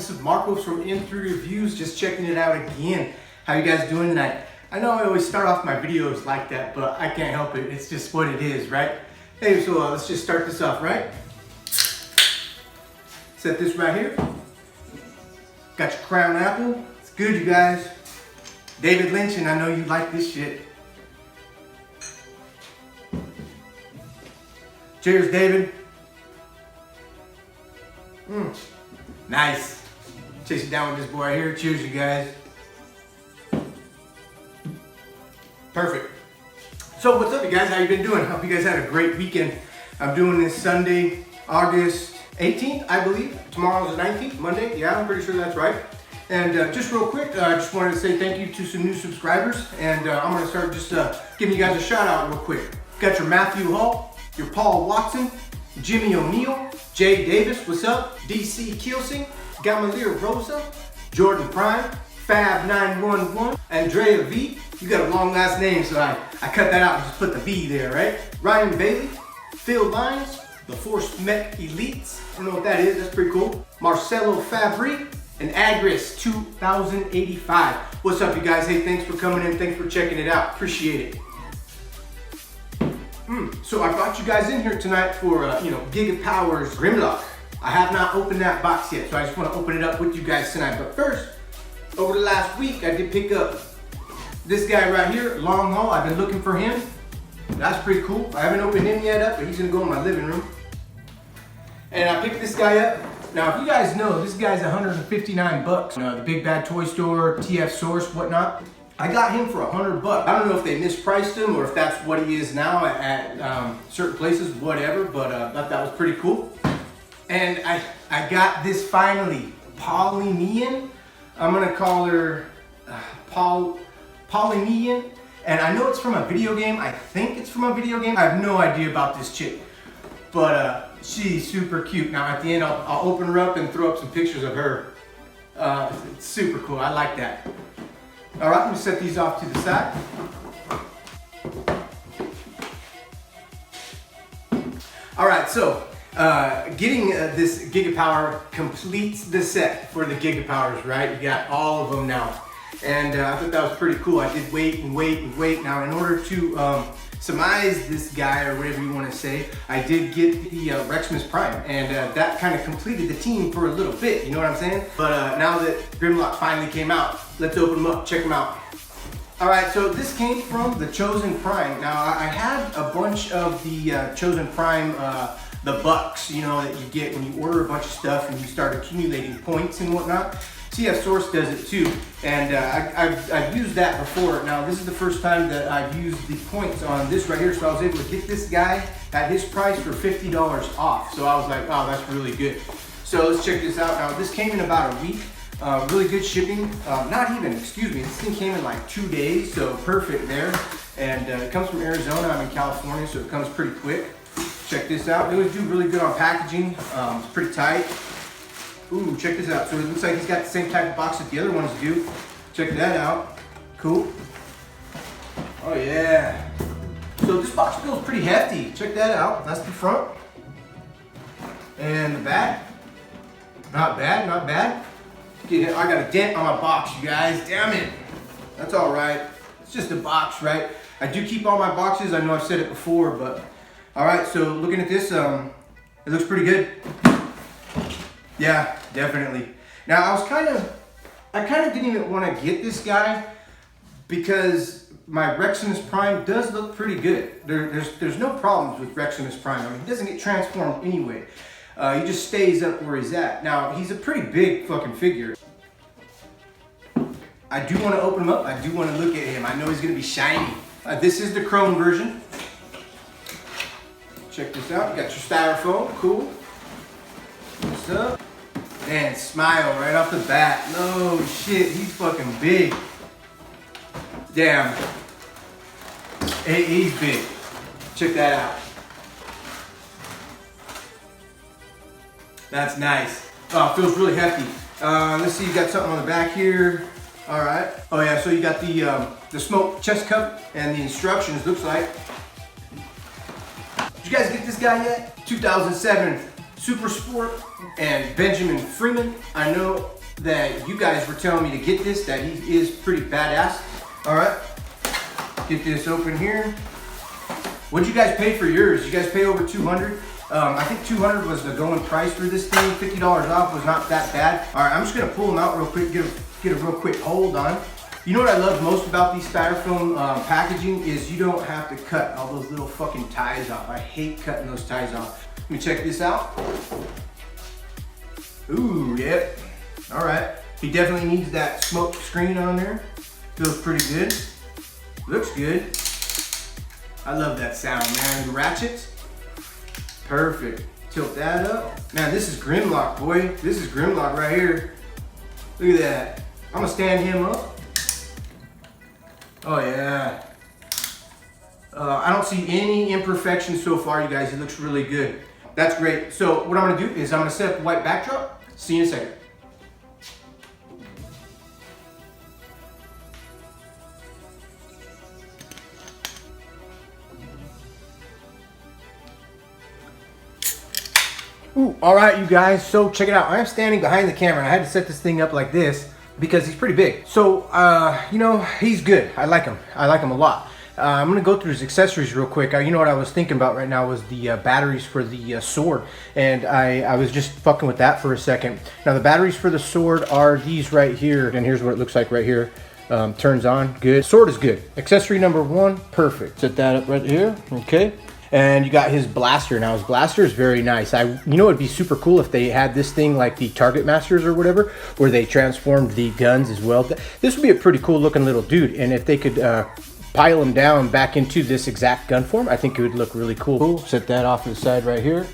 This is Marcos from In3 Reviews, just checking it out again. How you guys doing tonight? I know I always start off my videos like that, but I can't help it. It's just what it is, right? Hey, so let's just start this off, right? Set this right here. Got your crown apple. It's good, you guys. David Lynch, and I know you like this shit. Cheers, David. Nice. Chase it down with this boy right here. Cheers, you guys. Perfect. So what's up, you guys? How you been doing? Hope you guys had a great weekend. I'm doing this Sunday, August 18th, I believe. Tomorrow's the 19th, Monday. Yeah, I'm pretty sure that's right. And just real quick, I just wanted to say thank you to some new subscribers. And I'm going to start just giving you guys a shout out real quick. Got your Matthew Hall, your Paul Watson, Jimmy O'Neill, Jay Davis, what's up? DC Kielsing, Gamalier Rosa, Jordan Prime, Fab911, Andrea V. You got a long last name, so I cut that out and just put the V there, right? Ryan Bailey, Phil Lyons, the Force Met Elites. I don't know what that is, that's pretty cool. Marcelo Fabry, and Agris 2085. What's up, you guys? Hey, thanks for coming in. Thanks for checking it out. Appreciate it. So I brought you guys in here tonight for, Gigapower's Grimlock. I have not opened that box yet, so I just want to open it up with you guys tonight. But first, over the last week, I did pick up this guy right here, Long Haul. I've been looking for him. That's pretty cool. I haven't opened him yet but he's gonna go in my living room. And I picked this guy up. Now, if you guys know, this guy's 159 bucks. The Big Bad Toy Store, TF Source, whatnot. I got him for 100 bucks. I don't know if they mispriced him or if that's what he is now at certain places, whatever, but I thought that was pretty cool. And I got this finally, Polynesian. I'm gonna call her Polynesian. And I know it's from a video game. I think it's from a video game. I have no idea about this chick, but she's super cute. Now at the end, I'll open her up and throw up some pictures of her. It's super cool, I like that. All right, let me set these off to the side. All right, so getting this Gigapower completes the set for the Gigapowers, right? You got all of them now. And I thought that was pretty cool. I did wait and wait and wait. Now, in order to surmise this guy, or whatever you want to say, I did get the Reximus Prime, and that kind of completed the team for a little bit, you know what I'm saying? But now that Grimlock finally came out, let's open them up, check them out. All right, so this came from the Chosen Prime. Now, I had a bunch of the Chosen Prime, the bucks, you know, that you get when you order a bunch of stuff and you start accumulating points and whatnot. TF Source does it too, and I've used that before. Now this is the first time that I've used the points on this right here, so I was able to get this guy at his price for $50 off. So I was like, oh, that's really good. So let's check this out. Now this came in about a week, really good shipping. This thing came in like 2 days, so perfect there. And it comes from Arizona, I'm in California, so it comes pretty quick. Check this out, they always do really good on packaging, it's pretty tight. Ooh, check this out. So it looks like he's got the same type of box that the other ones do. Check that out. Cool. Oh yeah. So this box feels pretty hefty. Check that out. That's the front. And the back. Not bad, not bad. I got a dent on my box, you guys. Damn it. That's all right. It's just a box, right? I do keep all my boxes. I know I've said it before, but all right. So looking at this, it looks pretty good. Yeah, definitely. Now I kind of didn't even want to get this guy because my Reximus Prime does look pretty good. There's no problems with Reximus Prime. I mean, he doesn't get transformed anyway. He just stays up where he's at. Now he's a pretty big fucking figure. I do want to open him up. I do want to look at him. I know he's gonna be shiny. This is the chrome version. Check this out. You got your styrofoam. Cool. What's up? Man, smile right off the bat. No shit, he's fucking big. Damn. Hey, he's big. Check that out. That's nice. Oh, it feels really hefty. Let's see, you got something on the back here. All right. Oh yeah, so you got the smoke chest cup and the instructions, looks like. Did you guys get this guy yet? 2007 Super Sport and Benjamin Freeman. I know that you guys were telling me to get this, that he is pretty badass. All right, get this open here. What'd you guys pay for yours? You guys pay over 200? I think 200 was the going price for this thing. $50 off was not that bad. All right, I'm just gonna pull them out real quick, get a real quick hold on. You know what I love most about these styrofoam packaging is you don't have to cut all those little fucking ties off. I hate cutting those ties off. Let me check this out. Ooh, yep. All right. He definitely needs that smoke screen on there. Feels pretty good. Looks good. I love that sound, man. The ratchets. Perfect. Tilt that up. Man, this is Grimlock, boy. This is Grimlock right here. Look at that. I'm gonna stand him up. Oh yeah. I don't see any imperfections so far, you guys. It looks really good. That's great. So what I'm gonna do is I'm gonna set up the white backdrop. See you in a second. Ooh, all right, you guys. So check it out. I'm standing behind the camera and I had to set this thing up like this because he's pretty big. So, you know, he's good. I like him. I like him a lot. I'm gonna go through his accessories real quick. You know what I was thinking about right now was the batteries for the sword. And I was just fucking with that for a second. Now the batteries for the sword are these right here. And here's what it looks like right here. Turns on, good. Sword is good. Accessory number 1, perfect. Set that up right here, okay. And you got his blaster. Now his blaster is very nice. You know it'd be super cool if they had this thing like the Target Masters or whatever, where they transformed the guns as well. This would be a pretty cool looking little dude. And if they could pile him down back into this exact gun form, I think it would look really cool. Set that off to the side right here.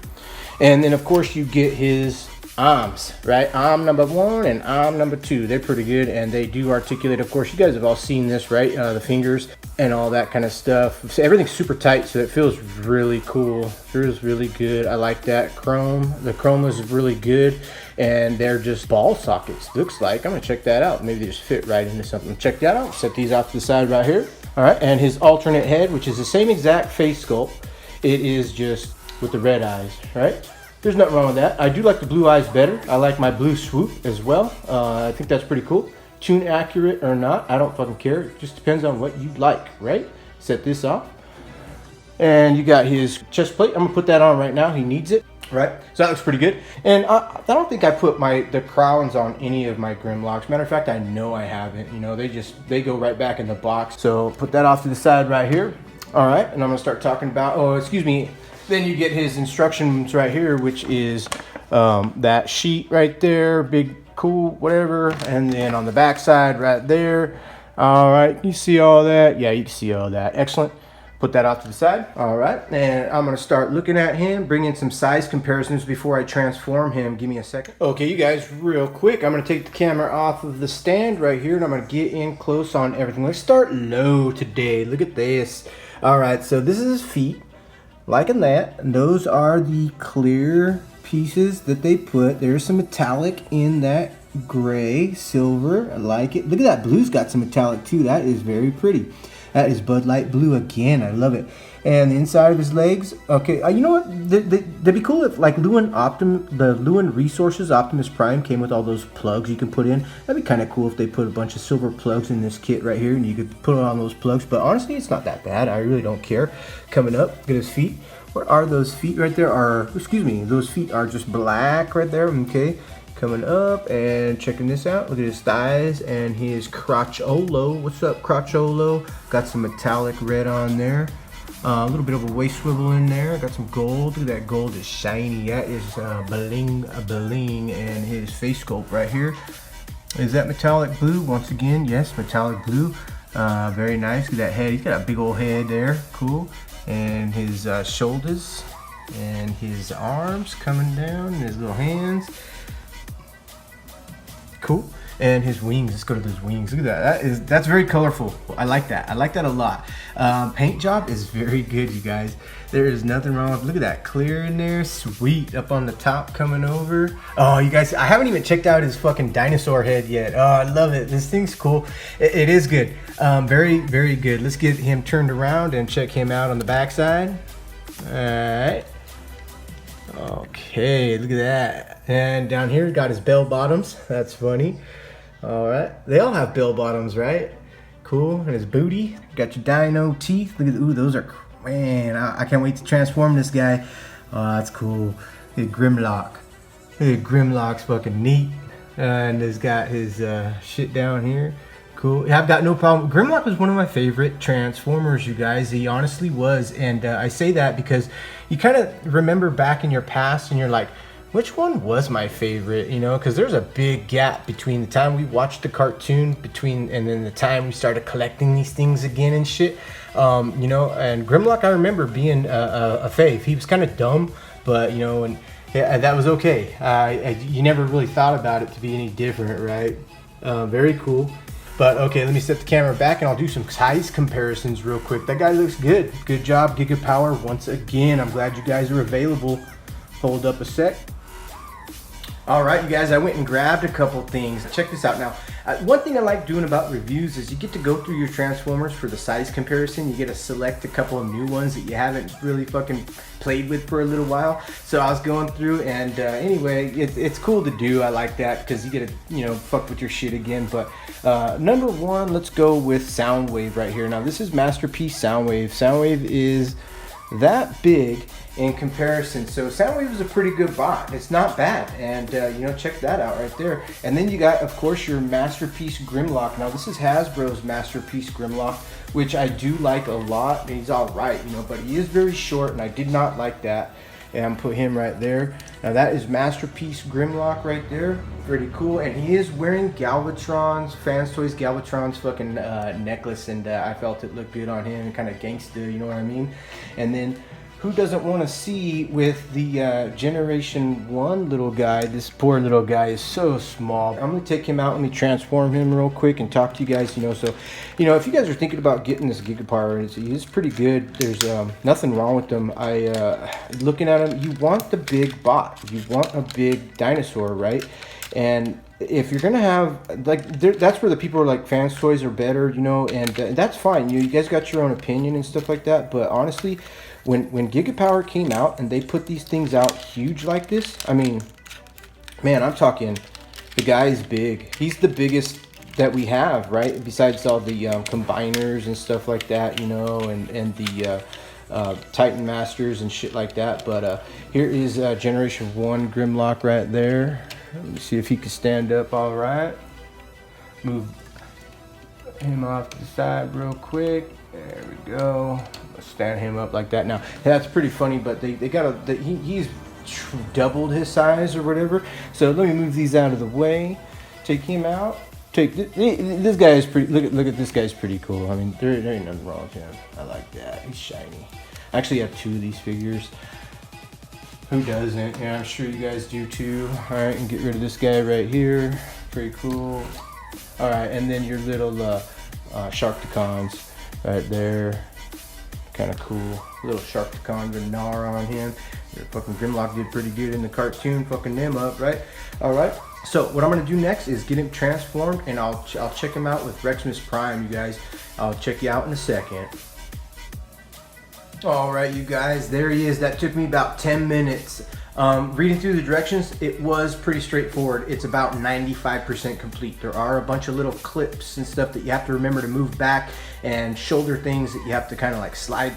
And then of course you get his arms, right? Arm number 1 and arm number 2. They're pretty good and they do articulate. Of course, you guys have all seen this, right? The fingers and all that kind of stuff. So everything's super tight, so it feels really cool. Feels really good. I like that chrome. The chrome is really good, and they're just ball sockets. Looks like. I'm gonna check that out. Maybe they just fit right into something. Check that out. Set these off to the side right here. All right, and his alternate head, which is the same exact face sculpt. It is just with the red eyes, right? There's nothing wrong with that. I do like the blue eyes better. I like my blue swoop as well. I think that's pretty cool. Tune accurate or not, I don't fucking care. It just depends on what you like, right? Set this off. And you got his chest plate. I'm gonna put that on right now. He needs it, right? So that looks pretty good. And I don't think I put the crowns on any of my Grimlocks. Matter of fact, I know I haven't. You know, they go right back in the box. So put that off to the side right here. All right, and I'm gonna start talking about, oh, excuse me. Then you get his instructions right here, which is that sheet right there, big, cool, whatever. And then on the back side right there. All right, you see all that? Yeah, you can see all that. Excellent. Put that off to the side. All right, and I'm gonna start looking at him, bring in some size comparisons before I transform him. Give me a second. Okay, you guys, real quick, I'm gonna take the camera off of the stand right here and I'm gonna get in close on everything. Let's start low today. Look at this. All right, so this is his feet. Liking that. And those are the clear pieces that they put. There's some metallic in that gray, silver. I like it. Look at that. Blue's got some metallic too. That is very pretty. That is Bud Light Blue again. I love it. And the inside of his legs. Okay, you know what? That'd be cool if like the Lewin Resources Optimus Prime came with all those plugs you can put in. That'd be kind of cool if they put a bunch of silver plugs in this kit right here and you could put on those plugs. But honestly, it's not that bad. I really don't care. Coming up, look at his feet. Where are those feet right there? Excuse me, those feet are just black right there. Okay. Coming up and checking this out. Look at his thighs and his crotcholo. What's up, crotcholo? Got some metallic red on there. A little bit of a waist swivel in there. Got some gold. Look at that gold is shiny. That is bling. And his face sculpt right here. Is that metallic blue? Once again, yes, metallic blue. Very nice. Look at that head. He's got a big old head there. Cool. And his shoulders and his arms coming down. And his little hands. Cool. And his wings. Let's go to those wings. Look at that. That's very colorful. I like that. I like that a lot. Paint job is very good, you guys. There is nothing wrong with. Look at that clear in there. Sweet. Up on the top coming over. Oh, you guys, I haven't even checked out his fucking dinosaur head yet. Oh, I love it. This thing's cool. It is good. Very, very good. Let's get him turned around and check him out on the backside. All right. Okay, look at that. And down here, got his bell bottoms. That's funny. All right, they all have bell bottoms, right? Cool. And his booty. Got your dino teeth. Look at, ooh, those are, man, I can't wait to transform this guy. Oh, that's cool. Look at Grimlock. Look at Grimlock's fucking neat. And he's got his shit down here. Cool. Yeah, I've got no problem. Grimlock was one of my favorite Transformers, you guys. He honestly was. And I say that because you kind of remember back in your past and you're like, which one was my favorite? You know, because there's a big gap between the time we watched the cartoon and then the time we started collecting these things again and shit. You know, and Grimlock, I remember being a fave. He was kind of dumb, but, you know, and yeah, that was okay. You never really thought about it to be any different, right? Very cool. But okay, let me set the camera back and I'll do some size comparisons real quick. That guy looks good. Good job, Gigapower. Once again, I'm glad you guys are available. Hold up a sec. All right, you guys, I went and grabbed a couple things. Check this out now. One thing I like doing about reviews is you get to go through your Transformers for the size comparison. You get to select a couple of new ones that you haven't really fucking played with for a little while. So I was going through and anyway, it's cool to do. I like that because you get to, you know, fuck with your shit again. But number one, let's go with Soundwave right here. Now this is Masterpiece Soundwave. Soundwave is that big in comparison, so Soundwave is a pretty good bot. It's not bad, and you know, check that out right there. And then you got, of course, your Masterpiece Grimlock. Now this is Hasbro's Masterpiece Grimlock, which I do like a lot. He's all right, you know, but he is very short, and I did not like that. And put him right there. Now that is Masterpiece Grimlock right there. Pretty cool. And he is wearing Galvatron's, Fans Toys Galvatron's fucking necklace, and I felt it looked good on him, kind of gangsta, you know what I mean? And then who doesn't want to see with the Generation 1 little guy? This poor little guy is so small. I'm going to take him out. Let me transform him real quick and talk to you guys, you know. So, you know, if you guys are thinking about getting this Gigapower, he's pretty good. There's nothing wrong with them. Looking at him, you want the big bot. You want a big dinosaur, right? And if you're gonna have, like, that's where the people are like, Fans Toys are better, you know, and that's fine. You guys got your own opinion and stuff like that, but honestly, when Gigapower came out and they put these things out huge like this, I mean, man, I'm talking, the guy is big. He's the biggest that we have, right? Besides all the combiners and stuff like that, you know, and the Titan Masters and shit like that. But here is Generation 1 Grimlock right there. Let me see if he can stand up all right. Move him off to the side real quick. There we go. Let's stand him up like that. Now, that's pretty funny, but they got he's doubled his size or whatever. So let me move these out of the way. Take him out. This guy is pretty, look at this guy's pretty cool. I mean, there ain't nothing wrong with him. I like that. He's shiny. I actually have 2 of these figures. Who doesn't? Yeah, I'm sure you guys do too. All right, and get rid of this guy right here. Pretty cool. All right, and then your little Sharkticons right there. Kind of cool. Little Sharkticon Renar on him. Your fucking Grimlock did pretty good in the cartoon, fucking them up, right? All right. So what I'm gonna do next is get him transformed, and I'll check him out with Reximus Prime, you guys. I'll check you out in a second. All right, you guys, there he is. That took me about 10 minutes. Reading through the directions, it was pretty straightforward. It's about 95% complete. There are a bunch of little clips and stuff that you have to remember to move back, and shoulder things that you have to kind of like slide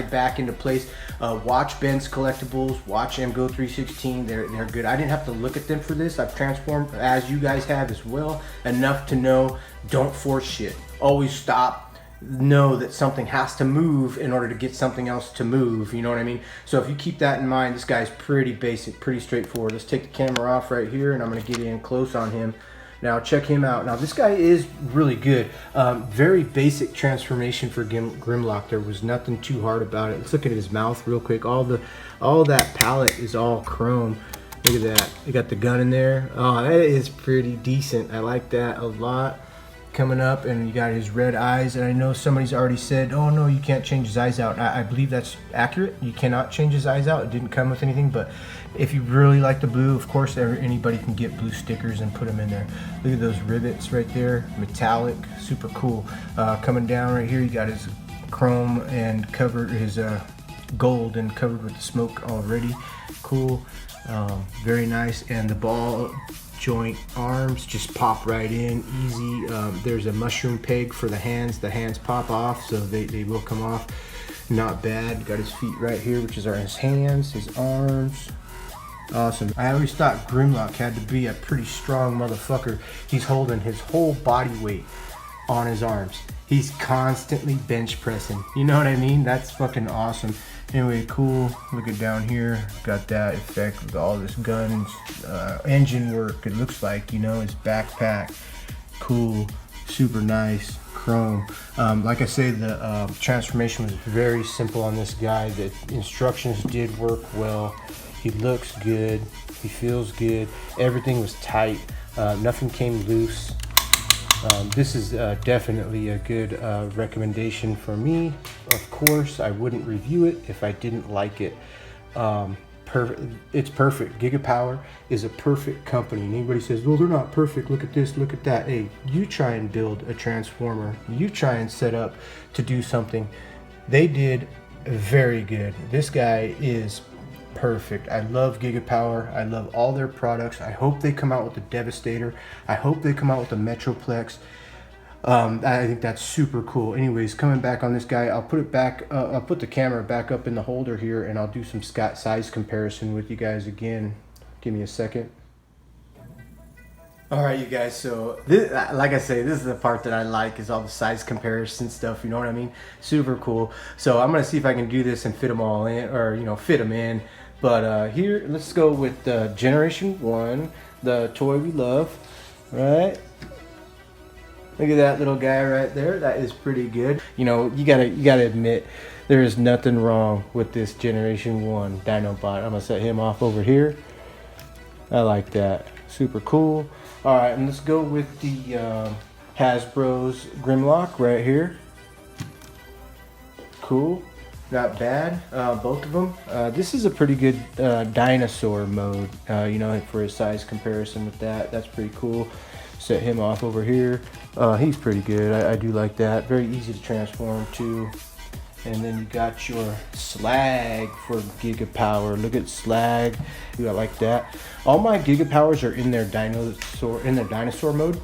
back into place. Watch Ben's Collectibles, watch MGO316. They're good. I didn't have to look at them for this. I've transformed, as you guys have as well, enough to know don't force shit. Always stop. Know that something has to move in order to get something else to move, you know what I mean? So if you keep that in mind, this guy's pretty basic, pretty straightforward. Let's take the camera off right here, and I'm going to get in close on him. Now check him out. Now this guy is really good. Very basic transformation for Grimlock. There was nothing too hard about it. Let's look at his mouth real quick. All that palette is all chrome. Look at that. You got the gun in there. Oh, that is pretty decent. I like that a lot. Coming up, and you got his red eyes, and I know somebody's already said, oh no, you can't change his eyes out. I believe that's accurate. You cannot change his eyes out. It didn't come with anything, but if you really like the blue, of course anybody can get blue stickers and put them in there. Look at those rivets right there, metallic, super cool. Coming down right here, you got his chrome and cover his gold and covered with the smoke already. Cool, very nice. And the ball joint arms just pop right in, easy. There's a mushroom peg for the hands pop off, so they will come off. Not bad. Got his feet right here, which are his hands, his arms. Awesome. I always thought Grimlock had to be a pretty strong motherfucker. He's holding his whole body weight on his arms. He's constantly bench pressing. You know what I mean? That's fucking awesome. Anyway, cool. Look at down here. Got that effect with all this guns, engine work. It looks like, you know, his backpack. Cool. Super nice. Chrome. Like I say, the transformation was very simple on this guy. The instructions did work well. He looks good. He feels good. Everything was tight. Nothing came loose. This is definitely a good recommendation for me. Of course, I wouldn't review it if I didn't like it. It's perfect. Gigapower is a perfect company. And anybody says, well, they're not perfect. Look at this, look at that. Hey, you try and build a transformer. You try and set up to do something. They did very good. This guy is perfect. I love Gigapower. I love all their products. I hope they come out with the Devastator. I hope they come out with the Metroplex. I think that's super cool. Anyways, coming back on this guy, I'll put it back. I'll put the camera back up in the holder here, and I'll do some size comparison with you guys again. Give me a second. All right, you guys. So, like I say, this is the part that I like, is all the size comparison stuff. You know what I mean? Super cool. So I'm gonna see if I can do this and fit them all in, or fit them in. But here, let's go with Generation 1, the toy we love, right? Look at that little guy right there. That is pretty good. You know, you gotta admit, there is nothing wrong with this Generation 1 Dinobot. I'm gonna set him off over here. I like that. Super cool. All right, and let's go with the Hasbro's Grimlock right here. Cool. Not bad, both of them. This is a pretty good dinosaur mode, you know, for a size comparison with that. That's pretty cool. Set him off over here. He's pretty good. I do like that. Very easy to transform too. And then you got your Slag for Gigapower. Look at Slag. I like that. All my Gigapowers are in their dinosaur mode.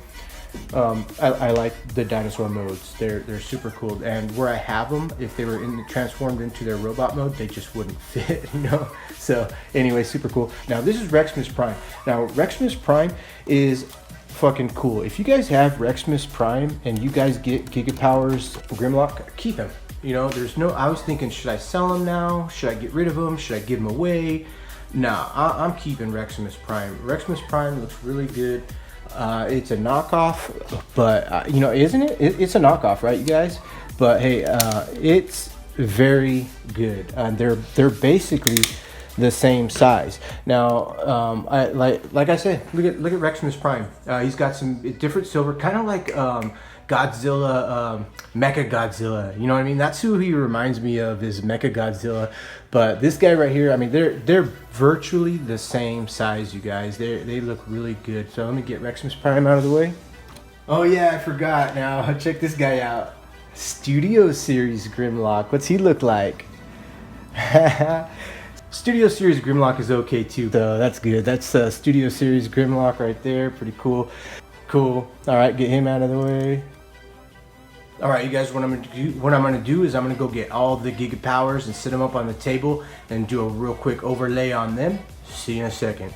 I like the dinosaur modes. They're super cool. And where I have them, if they were transformed into their robot mode, they just wouldn't fit, you know. So anyway, super cool. Now this is Reximus Prime. Now Reximus Prime is fucking cool. If you guys have Reximus Prime and you guys get Gigapower's Grimlock, keep him. You know, I was thinking, should I sell him now? Should I get rid of him? Should I give him away? Nah, I'm keeping Reximus Prime. Reximus Prime looks really good. It's a knockoff, but you know, isn't it? It's a knockoff, right, you guys? But hey, it's very good. They're basically the same size. Now, like I said, look at Reximus Prime. He's got some different silver, kind of like Godzilla, Mecha Godzilla. You know what I mean? That's who he reminds me of, is Mecha Godzilla. But this guy right here, I mean, they're virtually the same size, you guys. They look really good. So let me get Reximus Prime out of the way. Oh yeah, I forgot. Now check this guy out. Studio Series Grimlock. What's he look like? Studio Series Grimlock is okay too. So that's good. That's Studio Series Grimlock right there. Pretty cool. Cool. All right, get him out of the way. All right, you guys, what I'm gonna do is I'm gonna go get all the Gigapowers and set them up on the table and do a real quick overlay on them. See you in a second.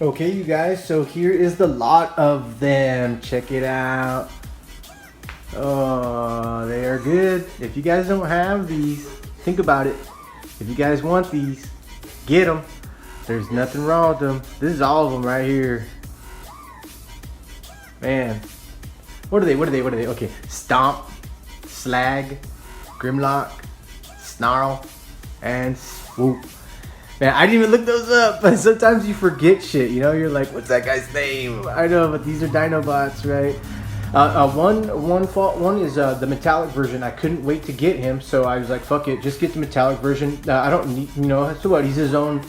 Okay, you guys, so here is the lot of them. Check it out. Oh, they are good. If you guys don't have these, think about it. If you guys want these, get them. There's nothing wrong with them. This is all of them right here. Man, what are they? Okay, Stomp, Slag, Grimlock, Snarl, and Swoop. Man, I didn't even look those up, but sometimes you forget shit, you know? You're like, what's that guy's name? I know, but these are Dinobots, right? One is the metallic version. I couldn't wait to get him, so I was like, fuck it, just get the metallic version. I don't need, you know, so what? He's his own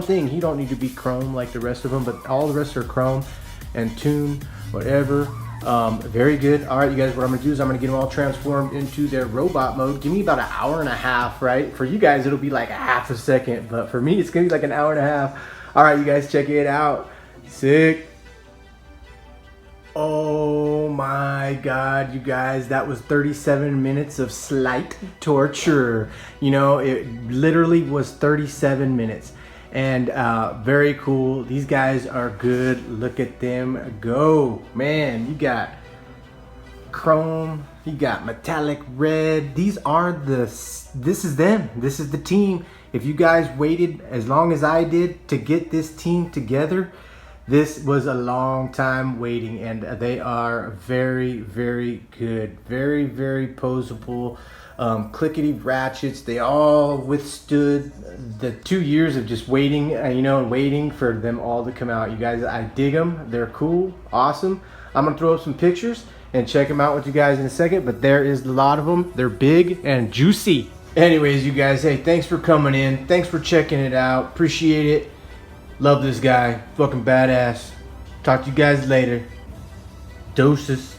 thing. He don't need to be chrome like the rest of them, but all the rest are chrome and tune, whatever. Very good. All right, you guys, what I'm gonna do is I'm gonna get them all transformed into their robot mode. Give me about an hour and a half, right? For you guys, it'll be like a half a second, but for me, it's gonna be like an hour and a half. All right, you guys, check it out. Sick. Oh my God, you guys, that was 37 minutes of slight torture. You know, it literally was 37 minutes. And very cool. These guys are good. Look at them go. Man, you got chrome, you got metallic red. This is them. This is the team. If you guys waited as long as I did to get this team together, this was a long time waiting, and they are very, very good. Very, very posable. Clickety ratchets. They all withstood the 2 years of just waiting, you know, and waiting for them all to come out. You guys, I dig them. They're cool, awesome. I'm gonna throw up some pictures and check them out with you guys in a second, but there is a lot of them. They're big and juicy. Anyways, you guys, hey, thanks for coming in. Thanks for checking it out. Appreciate it. Love this guy. Fucking badass. Talk to you guys later. Doses.